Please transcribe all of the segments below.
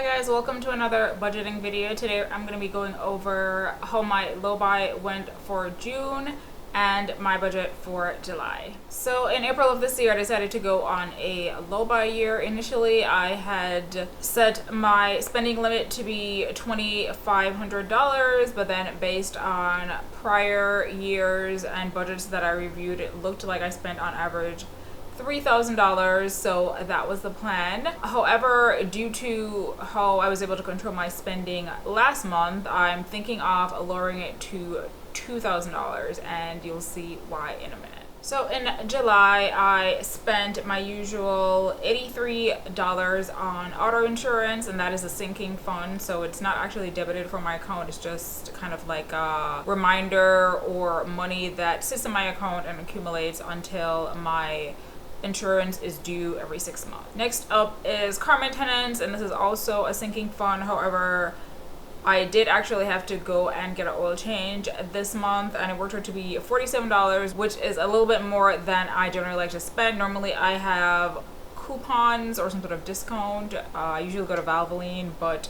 Hi guys, welcome to another budgeting video. Today I'm going to be going over how my low buy went for June and my budget for July. So in April of this year I decided to go on a low buy year. Initially I had set my spending limit to be $2,500, but then based on prior years and budgets that I reviewed, it looked like I spent on average $3,000, so that was the plan. However, due to how I was able to control my spending last month, I'm thinking of lowering it to $2,000, and you'll see why in a minute. So in July, I spent my usual $83 on auto insurance, and that is a sinking fund, so it's not actually debited from my account. It's just kind of like a reminder or money that sits in my account and accumulates until my insurance is due every 6 months. Next up is car maintenance, and this is also a sinking fund. However, I did actually have to go and get an oil change this month, and it worked out to be $47, which is a little bit more than I generally like to spend. Normally I have coupons or some sort of discount. I usually go to Valvoline, but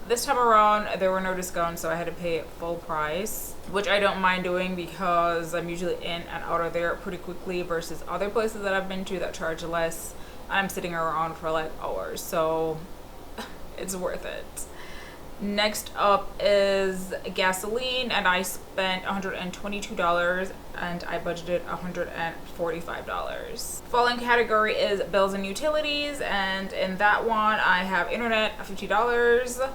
this time around there were no discounts, so I had to pay full price, which I don't mind doing because I'm usually in and out of there pretty quickly versus other places that I've been to that charge less. I'm sitting around for like hours, so it's worth it. Next up is gasoline, and I spent $122 and I budgeted $145. Following category is bills and utilities, and in that one I have internet $50,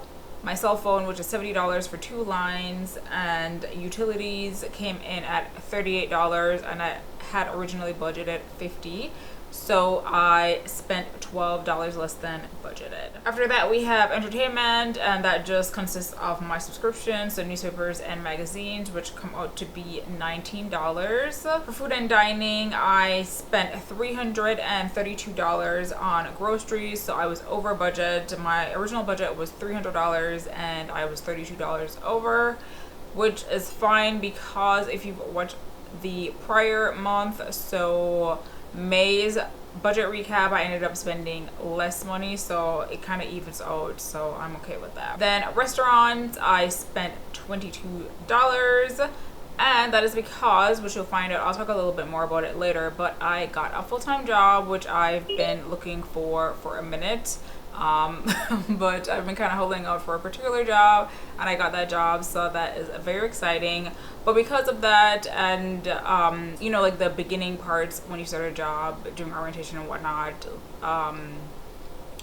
my cell phone, which is $70 for 2 lines, and utilities came in at $38, and I had originally budgeted $50, so I spent $12 less than budgeted. After that we have entertainment, and that just consists of my subscriptions, so newspapers and magazines, which come out to be $19. For food and dining, I spent $332 on groceries, so I was over budget. My original budget was $300 and I was $32 over, which is fine because if you've watched the prior month, so May's budget recap, I ended up spending less money, so it kind of evens out, so I'm okay with that. Then restaurants, I spent $22, and that is because, which you'll find out, I'll talk a little bit more about it later, but I got a full-time job, which I've been looking for a minute. But I've been kind of holding out for a particular job, and I got that job, so that is very exciting. But because of that, and you know, like the beginning parts when you start a job, doing orientation and whatnot,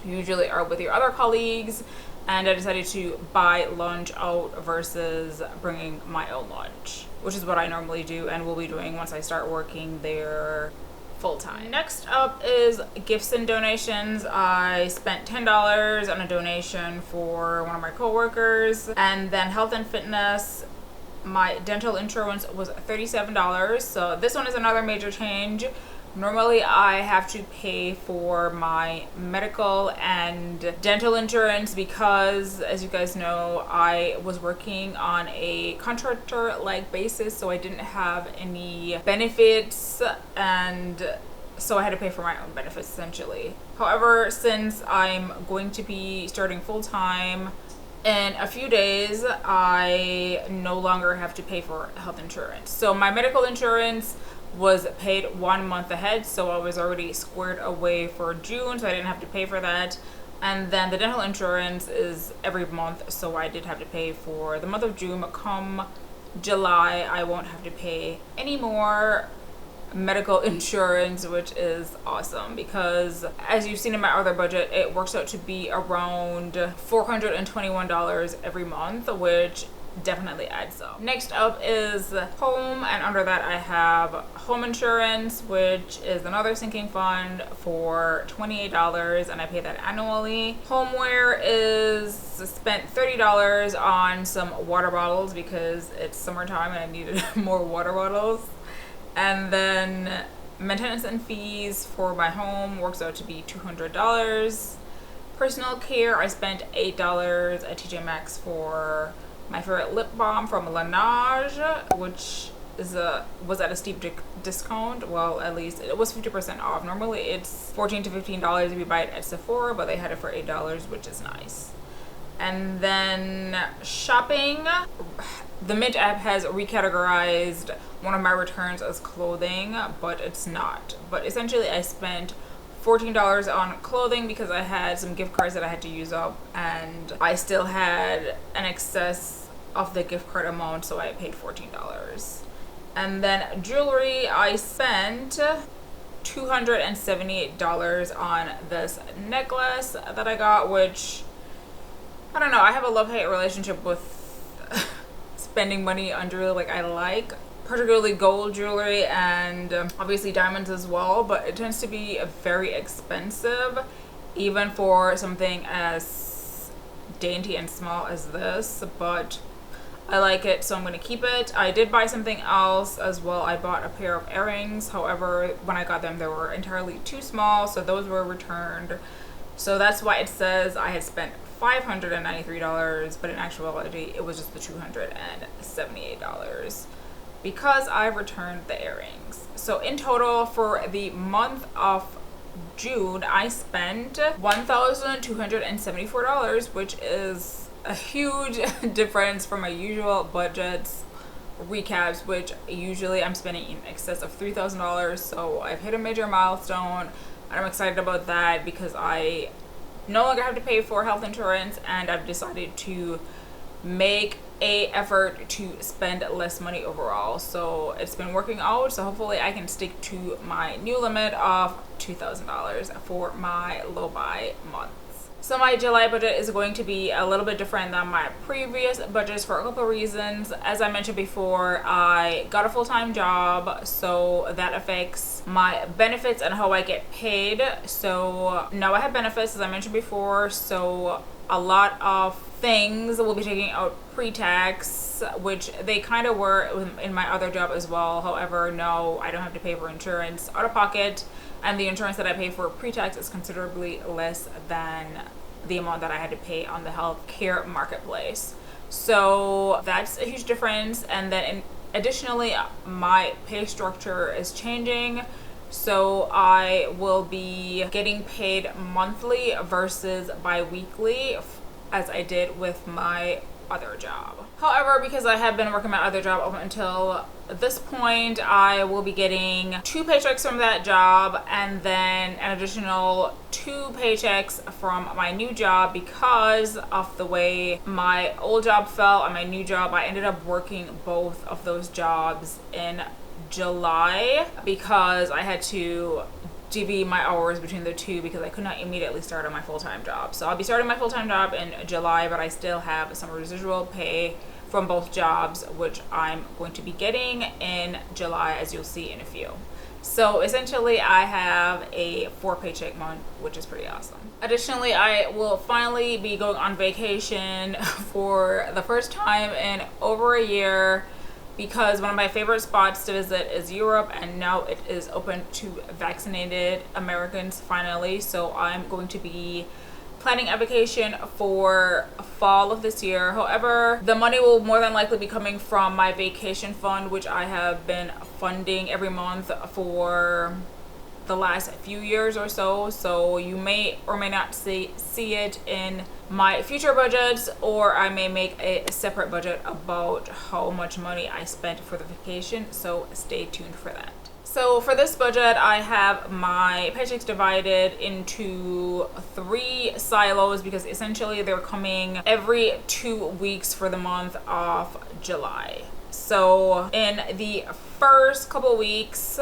you usually are with your other colleagues, and I decided to buy lunch out versus bringing my own lunch, which is what I normally do and will be doing once I start working there full-time. Next up is gifts and donations. I spent $10 on a donation for one of my co-workers, and then health and fitness, my dental insurance was $37, so this one is another major change. Normally I have to pay for my medical and dental insurance because, as you guys know, I was working on a contractor-like basis, so I didn't have any benefits, and so I had to pay for my own benefits essentially. However, since I'm going to be starting full-time in a few days, I no longer have to pay for health insurance. So my medical insurance was paid 1 month ahead, so I was already squared away for June, so I didn't have to pay for that. And then the dental insurance is every month, so I did have to pay for the month of June. Come July, I won't have to pay any more medical insurance, which is awesome because, as you've seen in my other budget, it works out to be around $421 every month, which definitely adds up. Next up is home, and under that I have home insurance, which is another sinking fund for $28, and I pay that annually. Homeware is spent $30 on some water bottles because it's summertime and I needed more water bottles. And then maintenance and fees for my home works out to be $200. Personal care, I spent $8 at TJ Maxx for my favorite lip balm from Laneige, which was at a steep discount. Well, at least it was 50% off. Normally it's $14 to $15 if you buy it at Sephora, but they had it for $8, which is nice. And then shopping, the Mint app has recategorized one of my returns as clothing, but it's not. But essentially I spent $14 on clothing because I had some gift cards that I had to use up, and I still had an excess of the gift card amount, so I paid $14. And then jewelry, I spent $278 on this necklace that I got, which, I don't know, I have a love-hate relationship with spending money on jewelry. Like, I like particularly gold jewelry and obviously diamonds as well, but it tends to be very expensive even for something as dainty and small as this, but I like it, so I'm going to keep it. I did buy something else as well. I bought a pair of earrings. However, when I got them, they were entirely too small, so those were returned. So that's why it says I had spent $593, but in actuality, it was just the $278 because I returned the earrings. So in total, for the month of June, I spent $1,274, which is a huge difference from my usual budgets recaps, which usually I'm spending in excess of $3,000. So I've hit a major milestone, and I'm excited about that because I no longer have to pay for health insurance, and I've decided to make a effort to spend less money overall. So it's been working out, so hopefully I can stick to my new limit of $2,000 for my low buy months. So my July budget is going to be a little bit different than my previous budgets for a couple of reasons. As I mentioned before, I got a full-time job, so that affects my benefits and how I get paid. So now I have benefits, as I mentioned before, so a lot of things will be taking out pre-tax, which they kind of were in my other job as well. However, no, I don't have to pay for insurance out of pocket, and the insurance that I pay for pre-tax is considerably less than the amount that I had to pay on the healthcare marketplace. So that's a huge difference. And then additionally, my pay structure is changing. So I will be getting paid monthly versus bi-weekly, as I did with my other job. However, because I have been working my other job up until this point, I will be getting 2 paychecks from that job and then an additional 2 paychecks from my new job. Because of the way my old job fell and my new job, I ended up working both of those jobs in July because I had to divvy my hours between the two because I could not immediately start on my full-time job. So I'll be starting my full-time job in July, but I still have some residual pay from both jobs, which I'm going to be getting in July, as you'll see in a few. So essentially I have a 4 paycheck month, which is pretty awesome. Additionally, I will finally be going on vacation for the first time in over a year, because one of my favorite spots to visit is Europe, and now it is open to vaccinated Americans finally. So I'm going to be planning a vacation for fall of this year. However, the money will more than likely be coming from my vacation fund, which I have been funding every month for the last few years or so. So you may or may not see it in my future budgets, or I may make a separate budget about how much money I spent for the vacation. So stay tuned for that. So for this budget, I have my paychecks divided into 3 silos because essentially they're coming every 2 weeks for the month of July. So in the first couple weeks,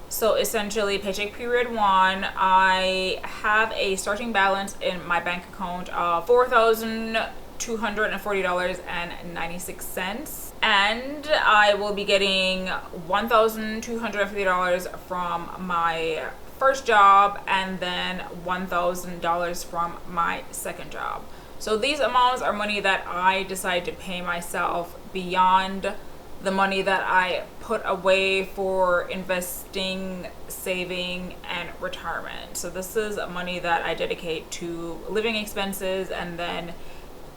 so essentially paycheck period 1, I have a starting balance in my bank account of $4,240.96. And I will be getting $1,250 from my first job and then $1,000 from my second job. So these amounts are money that I decide to pay myself beyond the money that I put away for investing, saving, and retirement. So this is money that I dedicate to living expenses and then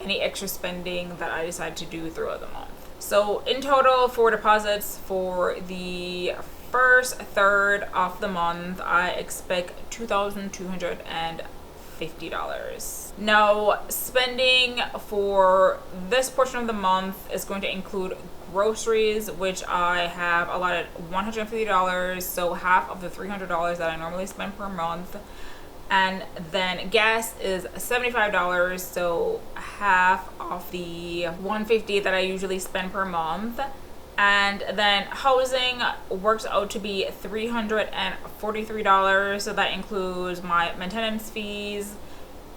any extra spending that I decide to do throughout the month. So in total, for deposits for the first third of the month, I expect $2,250. $50. Now, spending for this portion of the month is going to include groceries, which I have allotted $150, so half of the $300 that I normally spend per month. And then gas is $75, so half of the $150 that I usually spend per month. And then housing works out to be $343, so that includes my maintenance fees,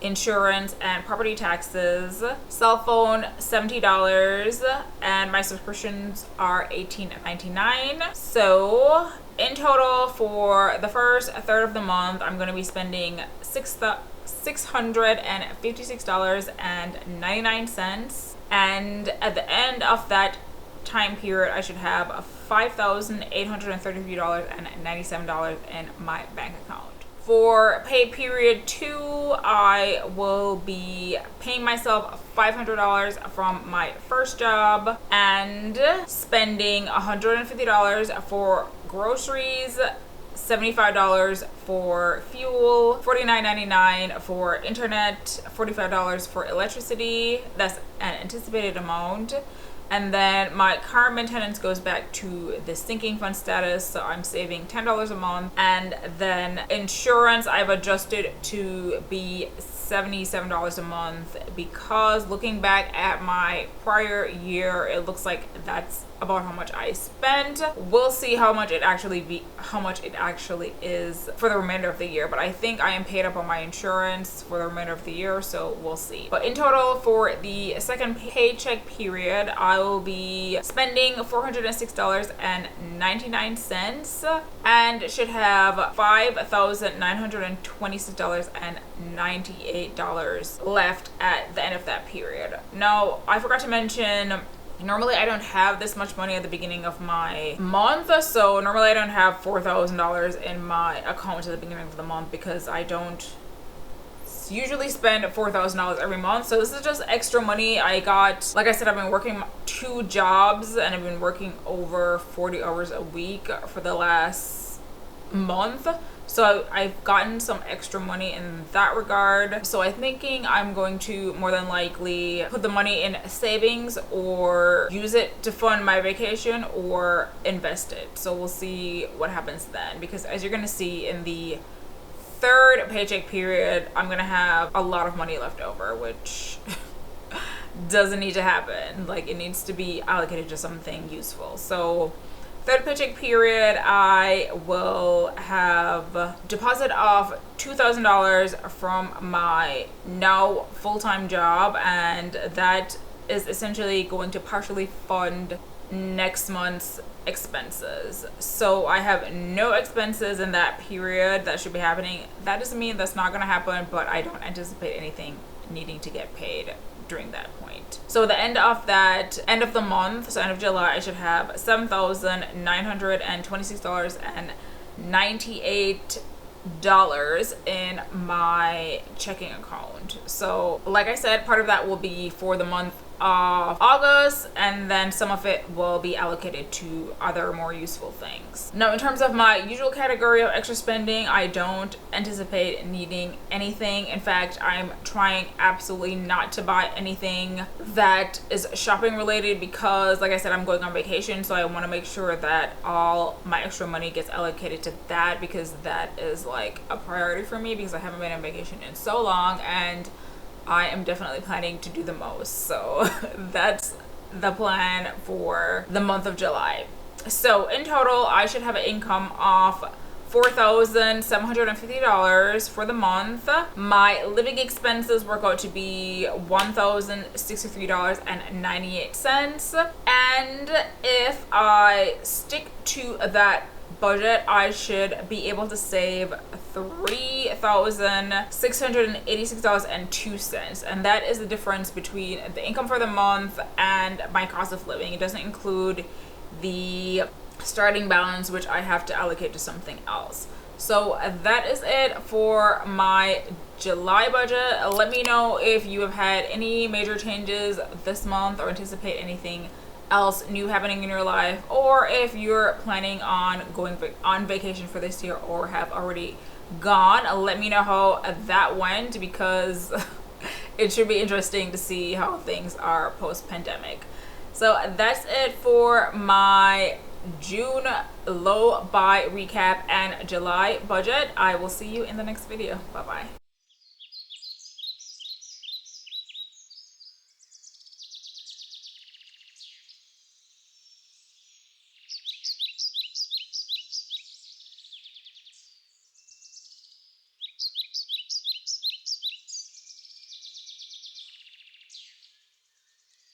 insurance, and property taxes. Cell phone $70, and my subscriptions are $18.99. So in total, for the first third of the month, I'm going to be spending $656.99, and at the end of that time period, I should have $5,833.97 in my bank account. For pay period 2, I will be paying myself $500 from my first job and spending $150 for groceries, $75 for fuel, $49.99 for internet, $45 for electricity. That's an anticipated amount. And then my car maintenance goes back to the sinking fund status, so I'm saving $10 a month. And then insurance I've adjusted to be $77 a month, because looking back at my prior year, it looks like that's about how much I spent. We'll see how much it actually is for the remainder of the year, but I think I am paid up on my insurance for the remainder of the year, so we'll see. But in total, for the second paycheck period, I will be spending $406.99 and should have $5,926.98 left at the end of that period. Now, I forgot to mention, normally I don't have this much money at the beginning of my month, so normally I don't have $4,000 in my account at the beginning of the month, because I don't usually spend $4,000 every month. So this is just extra money I got. Like I said, I've been working 2 jobs and I've been working over 40 hours a week for the last month. So I've gotten some extra money in that regard. So I'm thinking I'm going to more than likely put the money in savings or use it to fund my vacation or invest it. So we'll see what happens then, because as you're going to see in the third paycheck period, I'm going to have a lot of money left over, which doesn't need to happen. Like, it needs to be allocated to something useful. So third paycheck period, I will have deposit of $2,000 from my now full-time job, and that is essentially going to partially fund next month's expenses. So I have no expenses in that period that should be happening. That doesn't mean that's not going to happen, but I don't anticipate anything needing to get paid during that point. So the end of the month, so end of July, I should have $7,926.98 in my checking account. So like I said, part of that will be for the month of August, and then some of it will be allocated to other more useful things. Now, in terms of my usual category of extra spending, I don't anticipate needing anything. In fact, I'm trying absolutely not to buy anything that is shopping related, because like I said, I'm going on vacation, so I want to make sure that all my extra money gets allocated to that, because that is like a priority for me, because I haven't been on vacation in so long and I am definitely planning to do the most. So that's the plan for the month of July. So in total, I should have an income of $4,750 for the month. My living expenses work out to be $1,063.98. And if I stick to that budget, I should be able to save $3,686.02, and that is the difference between the income for the month and my cost of living. It doesn't include the starting balance, which I have to allocate to something else. So that is it for my July budget. Let me know if you have had any major changes this month or anticipate anything else new happening in your life, or if you're planning on going on vacation for this year or have already gone. Let me know how that went, because it should be interesting to see how things are post-pandemic. So that's it for my June low buy recap and July budget. I will see you in the next video. Bye bye.